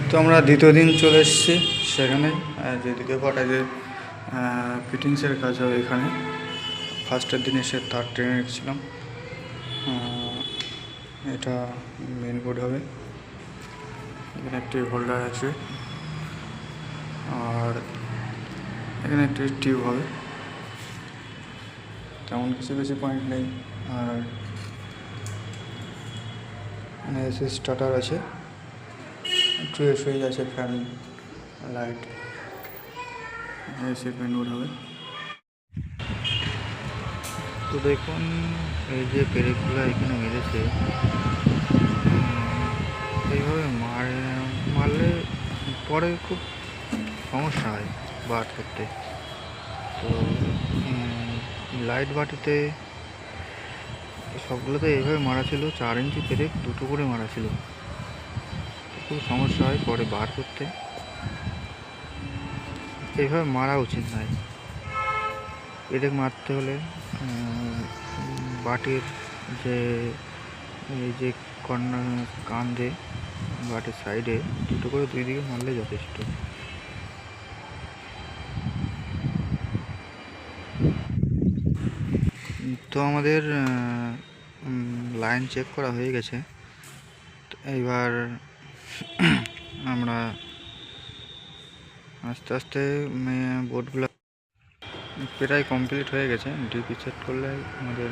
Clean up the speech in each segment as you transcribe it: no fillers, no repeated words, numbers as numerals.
তো আমরা দ্বিতীয় দিন চলে এসেছি সেখানে, যেদিকে কটাজে ফিটিংসের কাজ হবে এখানে। ফার্স্টের দিন এসে তার ট্রেনে রেখেছিলাম। এটা মেন বোর্ড হবে, এখানে একটি হোল্ডার আছে আর এখানে একটি টিউব হবে। তেমন কিছু বেশি পয়েন্ট নেই। আর এখানে এসি স্টার্টার আছে, ট্রে সুইচ আছে, fan, light, AC main board হবে। তো দেখুন এই যে পেরেকগুলো এখানে মেরেছে, এইভাবে মারলে পরে খুব সমস্যা হয় বাট করতে। তো লাইট বাটিতে সবগুলোতে এইভাবে মারা ছিল, 4 ইঞ্চি পেরেক দুটো করে মারা ছিল। খুব সমস্যা হয় পরে বার করতে, এইভাবে মারা উচিত নয়। পেরেক মারতে হলে বাটির যে এই যে কর্নার কান্দে বাটির সাইডে দুটো করে 2 দিকে মারলে যথেষ্ট। তো আমাদের লাইন চেক করা হয়ে গেছে। এইবার আমরা আস্তে আস্তে বোর্ডগুলো প্রায় কমপ্লিট হয়ে গেছে, ডিপি সেট করলে আমাদের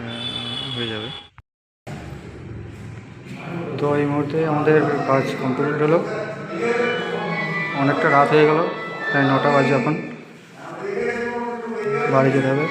হয়ে যাবে। তো এই মুহূর্তে আমাদের কাজ কমপ্লিট হলো। অনেকটা রাত হয়ে গেল, প্রায় 9টা বাজে। এখন বাড়ি যেতে হবে।